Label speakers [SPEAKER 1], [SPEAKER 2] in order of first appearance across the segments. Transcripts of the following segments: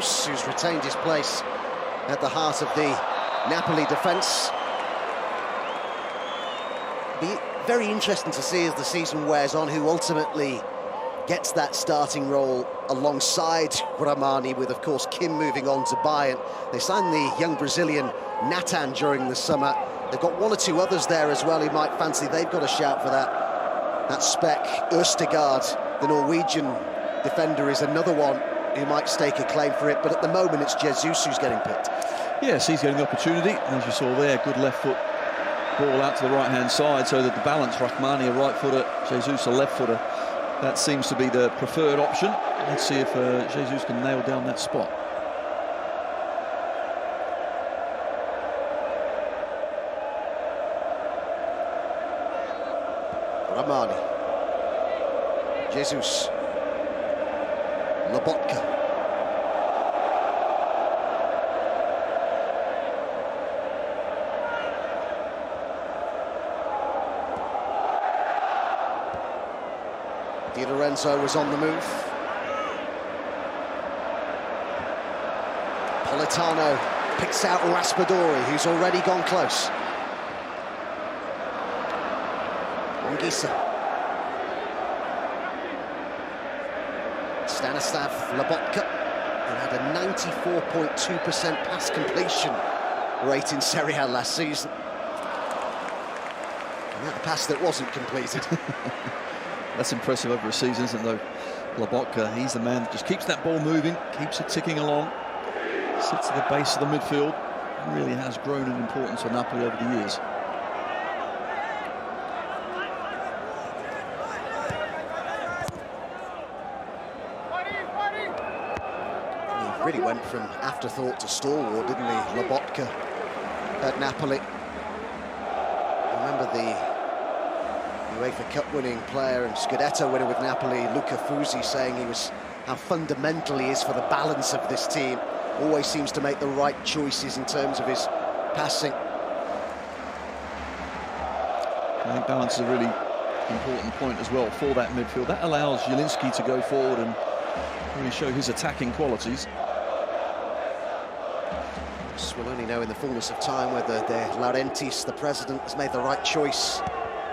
[SPEAKER 1] who's retained his place at the heart of the Napoli defence. Be very interesting to see as the season wears on who ultimately gets that starting role alongside Ramani, with, of course, Kim moving on to Bayern. They signed the young Brazilian Nathan during the summer. They've got one or two others there as well who might fancy they've got a shout for that spec. Østegård, the Norwegian defender, is another one who might stake a claim for it, but at the moment it's Jesus who's getting picked.
[SPEAKER 2] Yes, he's getting the opportunity, as you saw there. Good left foot ball out to the right-hand side, so that the balance, Rahmani a right footer, Jesus a left footer, that seems to be the preferred option. Let's see if Jesus can nail down that spot.
[SPEAKER 1] Ramani, Jesus, Lobotka. Di Lorenzo was on the move. Politano picks out Raspadori, who's already gone close. Anguissa. Stanislav Lobotka, who had a 94.2% pass completion rate in Serie A last season. And that pass that wasn't completed.
[SPEAKER 2] That's impressive over a season, isn't it, though? Lobotka, he's the man that just keeps that ball moving, keeps it ticking along, sits at the base of the midfield, and really has grown in importance for Napoli over the years.
[SPEAKER 1] He really went from afterthought to stalwart, didn't he, Lobotka, at Napoli. Remember the UEFA Cup winning player and Scudetto winner with Napoli, Luca Fusi, saying how fundamental he is for the balance of this team. Always seems to make the right choices in terms of his passing.
[SPEAKER 2] I think balance is a really important point as well for that midfield. That allows Zielinski to go forward and really show his attacking qualities.
[SPEAKER 1] We'll only know in the fullness of time whether De Laurentiis, the president, has made the right choice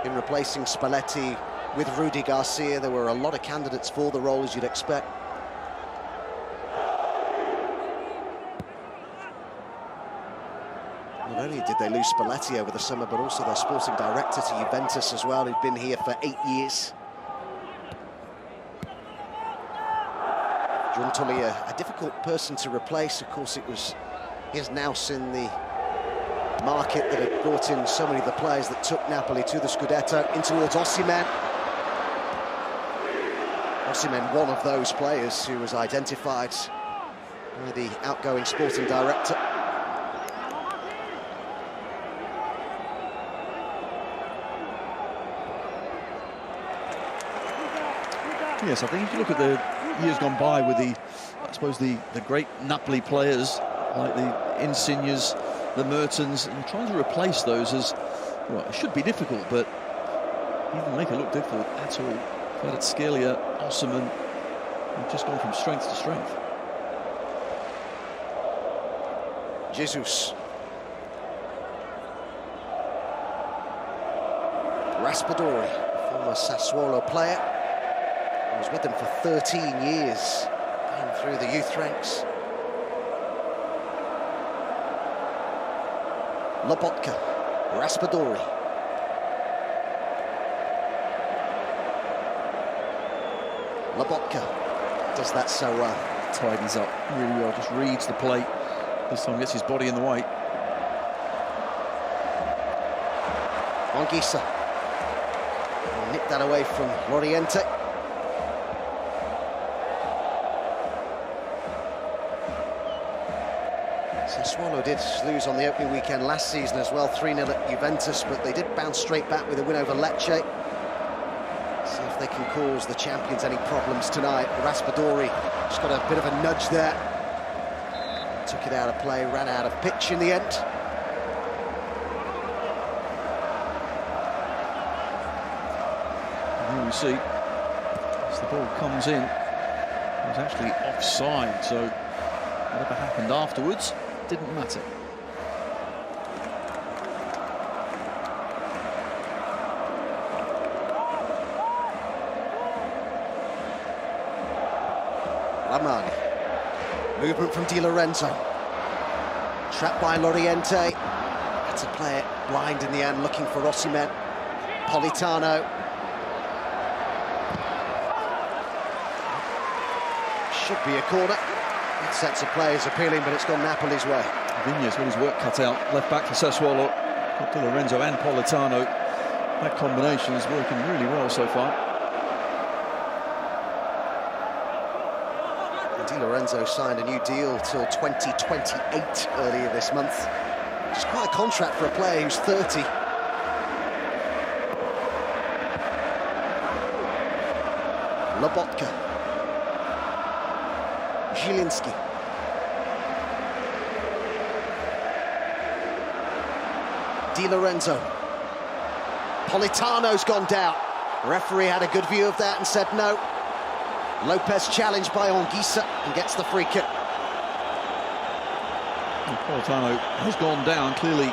[SPEAKER 1] in replacing Spalletti with Rudi Garcia. There were a lot of candidates for the role, as you'd expect. Not only did they lose Spalletti over the summer, but also their sporting director to Juventus as well, who'd been here for 8 years. Giuntoli, a difficult person to replace. Of course, he has now seen the market that had brought in so many of the players that took Napoli to the Scudetto, in towards Osimhen. Osimhen, one of those players who was identified by the outgoing sporting director.
[SPEAKER 2] Yes, I think if you look at the years gone by with I suppose the great Napoli players like the Insignes, the Mertens, and trying to replace those well, it should be difficult, but he didn't make it look difficult at all. Kvaratskhelia, Osimhen, have just gone from strength to strength.
[SPEAKER 1] Jesus. Raspadori, former Sassuolo player, who was with them for 13 years, came through the youth ranks. Lobotka, Raspadori. Lobotka does that so well.
[SPEAKER 2] Tidies up really well, just reads the plate. This time gets his body in the way.
[SPEAKER 1] Anguissa. Nicked that away from Loriente. Sassuolo did lose on the opening weekend last season as well, 3-0 at Juventus, but they did bounce straight back with a win over Lecce. See if they can cause the champions any problems tonight. Raspadori just got a bit of a nudge there. Took it out of play, ran out of pitch in the end.
[SPEAKER 2] And here we see, as the ball comes in, it was actually offside, so Whatever happened afterwards didn't matter.
[SPEAKER 1] Ramani. Movement from Di Lorenzo. Trapped by Loriente. Had to play it blind in the end, looking for Osimhen. Politano. Should be a corner. That sense of play is appealing, but it's gone Napoli's way.
[SPEAKER 2] Vigne's got his work cut out. Left back for Sassuolo. Got Di Lorenzo and Politano. That combination is working really well so far.
[SPEAKER 1] Di Lorenzo signed a new deal till 2028 earlier this month. It's quite a contract for a player who's 30. Lobotka. Zielinski. Di Lorenzo. Politano's gone down. The referee had a good view of that and said no. Lopez challenged by Anguissa and gets the free kick.
[SPEAKER 2] And Politano has gone down, clearly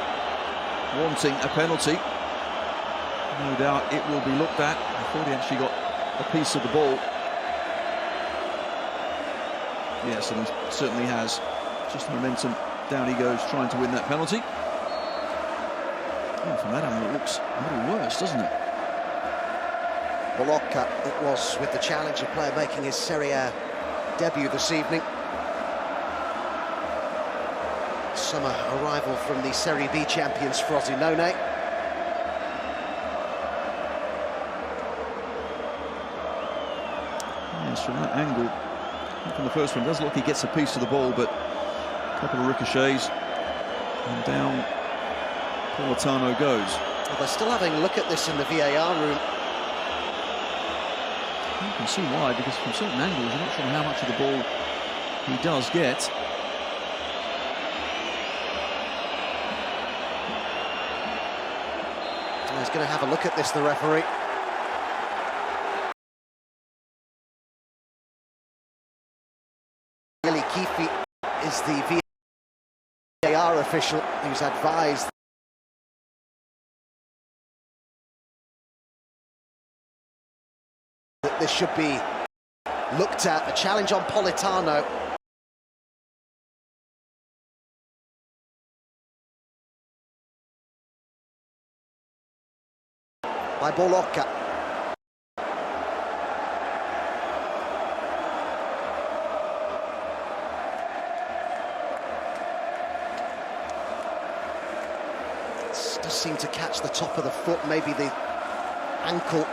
[SPEAKER 2] wanting a penalty. No doubt it will be looked at. I thought he actually got a piece of the ball. Yes, and he certainly has. Just momentum, down he goes, trying to win that penalty. Oh, from that angle, it looks a little worse, doesn't it?
[SPEAKER 1] Bolocca, it was, with the challenger player making his Serie A debut this evening. Summer arrival from the Serie B champions Frosinone.
[SPEAKER 2] Yes, from that angle, from the first one, it does look he gets a piece of the ball, but a couple of ricochets, and down Politano goes.
[SPEAKER 1] Well, they're still having a look at this in the VAR room.
[SPEAKER 2] You can see why, because from certain angles, you're not sure how much of the ball he does get.
[SPEAKER 1] He's going to have a look at this, the referee. Billy Keefe is the VAR official who's advised that this should be looked at. A challenge on Politano. By Bolocca. Does seem to catch the top of the foot, maybe the ankle.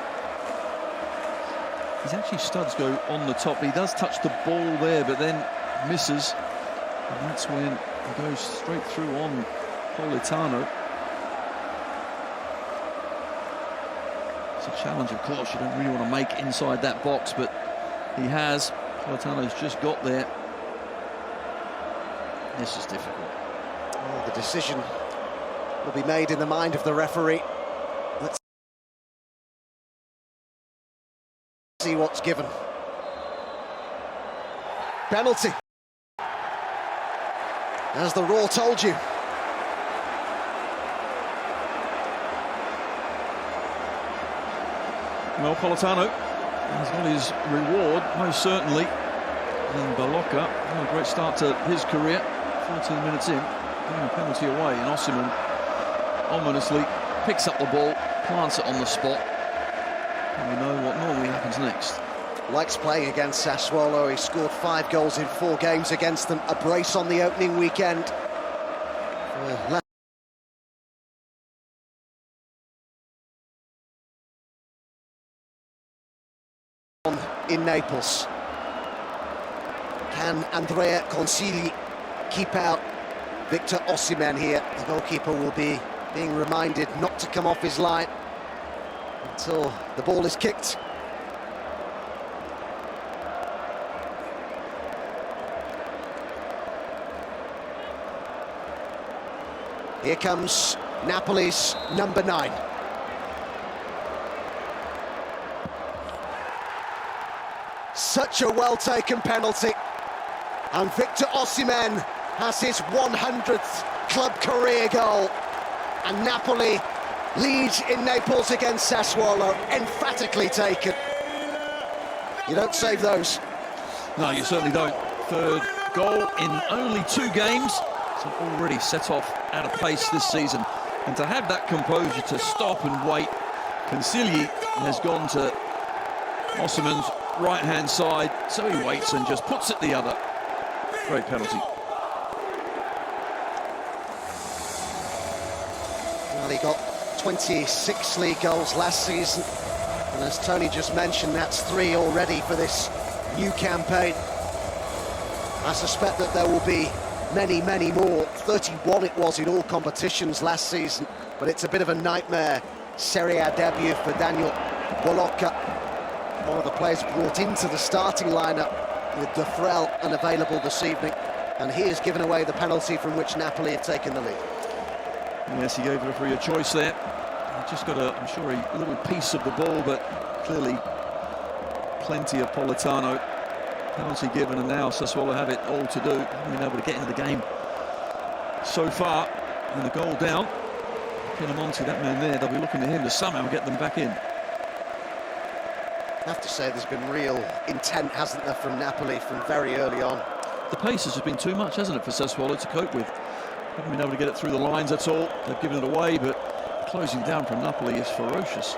[SPEAKER 2] His actually studs go on the top. He does touch the ball there, but then misses. And that's when he goes straight through on Politano. It's a challenge, of course, you don't really want to make inside that box, but he has. Politano's just got there. This is difficult.
[SPEAKER 1] Oh, the decision will be made in the mind of the referee. Let's see what's given. Penalty. As the Raw told you.
[SPEAKER 2] Well, Politano has got his reward, most certainly. And Bolocca, a great start to his career. 14 minutes in, getting a penalty away. And Osimhen ominously picks up the ball, plants it on the spot. And we know what normally happens next.
[SPEAKER 1] Likes playing against Sassuolo. He scored 5 goals in 4 games against them. A brace on the opening weekend. In Naples. Can Andrea Consigli keep out Victor Osimhen here? The goalkeeper will be being reminded not to come off his line until the ball is kicked. Here comes Napoli's number 9. Such a well-taken penalty. And Victor Osimhen has his 100th club career goal. And Napoli lead in Naples against Sassuolo, emphatically taken. You don't save those.
[SPEAKER 2] No, you certainly don't. Third goal in only 2 games. So already set off at a pace this season. And to have that composure to stop and wait, Consigli has gone to Osimhen's right-hand side, so he waits and just puts it the other. Great penalty.
[SPEAKER 1] Well, he got 26 league goals last season, and as Tony just mentioned, that's 3 already for this new campaign. I suspect that there will be many, many more. 31 it was in all competitions last season, but it's a bit of a nightmare Serie A debut for Daniel Bolocca, one of the players brought into the starting lineup with Defrel unavailable this evening, and he has given away the penalty from which Napoli have taken the lead.
[SPEAKER 2] Yes, he gave the referee a choice there. He just got I'm sure, a little piece of the ball, but clearly plenty of Politano. Penalty given, and now Sassuolo have it all to do. Haven't been able to get into the game so far, and the goal down. Pinamonti, that man there, they'll be looking to him to somehow get them back in.
[SPEAKER 1] I have to say there's been real intent, hasn't there, from Napoli from very early on.
[SPEAKER 2] The pace has just been too much, hasn't it, for Sassuolo to cope with. Haven't been able to get it through the lines at all. They've given it away, but closing down from Napoli is ferocious.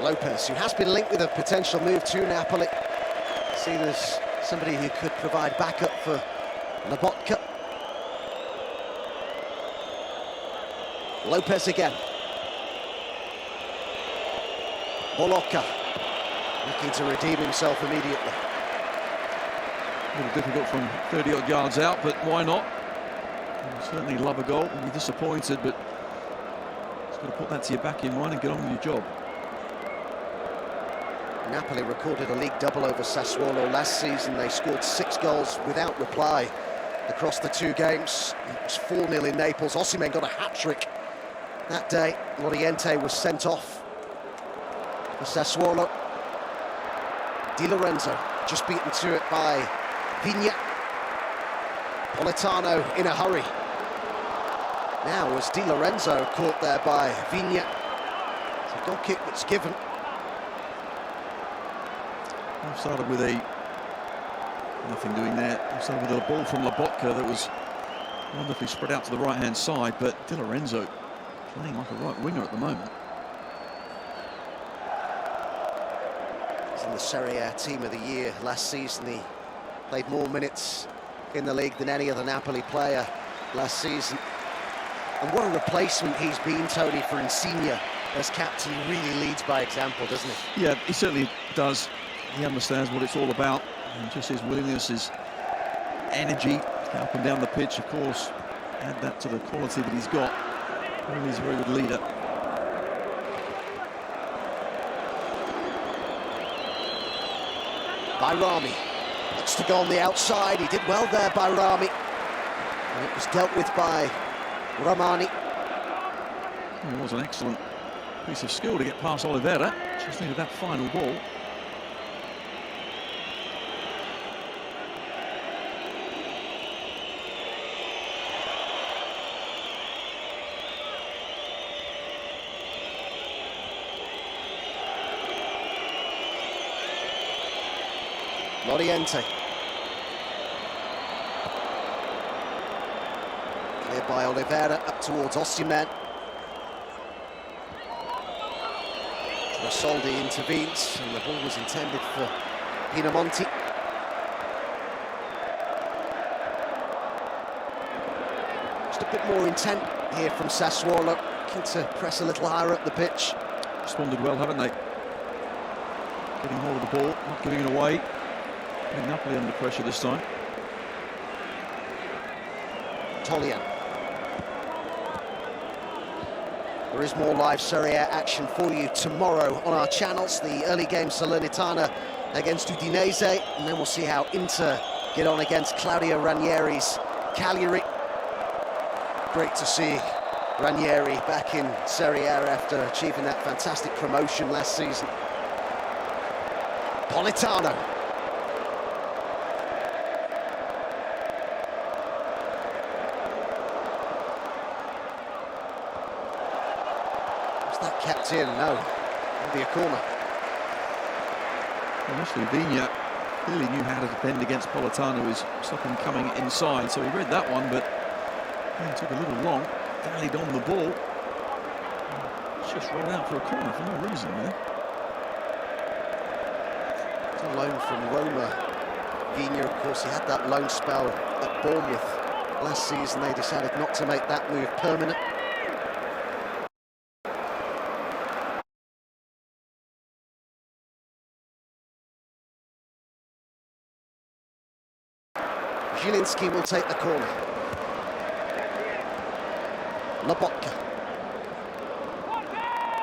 [SPEAKER 1] Lopez, who has been linked with a potential move to Napoli, seen as somebody who could provide backup for Lobotka. Lopez again. Bolocca looking to redeem himself immediately.
[SPEAKER 2] A little difficult from 30-odd yards out, but why not? He'll certainly love a goal. He'll be disappointed, but he's got to put that to your back in mind and get on with your job.
[SPEAKER 1] Napoli recorded a league double over Sassuolo last season. They scored 6 goals without reply across the 2 games. It was 4-0 in Naples. Osimhen got a hat-trick that day. Oriente was sent off for Sassuolo. Di Lorenzo just beaten to it by Vigna. Politano in a hurry. Now was Di Lorenzo caught there by Vigna. It's a goal kick that's given.
[SPEAKER 2] Started with nothing doing there. Started with a ball from Lobotka that was wonderfully spread out to the right-hand side, but Di Lorenzo playing like a right winger at the moment.
[SPEAKER 1] He's in the Serie A Team of the Year last season. He played more minutes in the league than any other Napoli player last season. And what a replacement he's been, Tony, for Insigne as captain. He really leads by example, doesn't he?
[SPEAKER 2] Yeah, he certainly does. He understands what it's all about, and just his willingness, his energy up and down the pitch, of course, add that to the quality that he's got. Really, he's a very good leader.
[SPEAKER 1] Bayrami looks to go on the outside. He did well there, Bayrami. And it was dealt with by Romani.
[SPEAKER 2] It was an excellent piece of skill to get past Oliveira. Just needed that final ball.
[SPEAKER 1] Oriente. Cleared by Oliveira, up towards Osimhen. Rosoldi intervenes, and the ball was intended for Pinamonti. Just a bit more intent here from Sassuolo, looking to press a little higher up the pitch.
[SPEAKER 2] Responded well, haven't they? Getting hold of the ball, not giving it away. Napoli under pressure this time.
[SPEAKER 1] Tolian. There is more live Serie A action for you tomorrow on our channels. The early game Salernitana against Udinese, and then we'll see how Inter get on against Claudio Ranieri's Cagliari. Great to see Ranieri back in Serie A after achieving that fantastic promotion last season. that kept in? No. It'll be a corner.
[SPEAKER 2] Initially, Vigna clearly knew how to defend against Politano, who's stopped him coming inside, so he read that one, but it took a little long. Dallied on the ball. Just rolled out for a corner for no reason there.
[SPEAKER 1] It's a loan from Roma. Vigna, of course, he had that loan spell at Bournemouth last season. They decided not to make that move permanent. Zielinski will take the corner. Lobotka.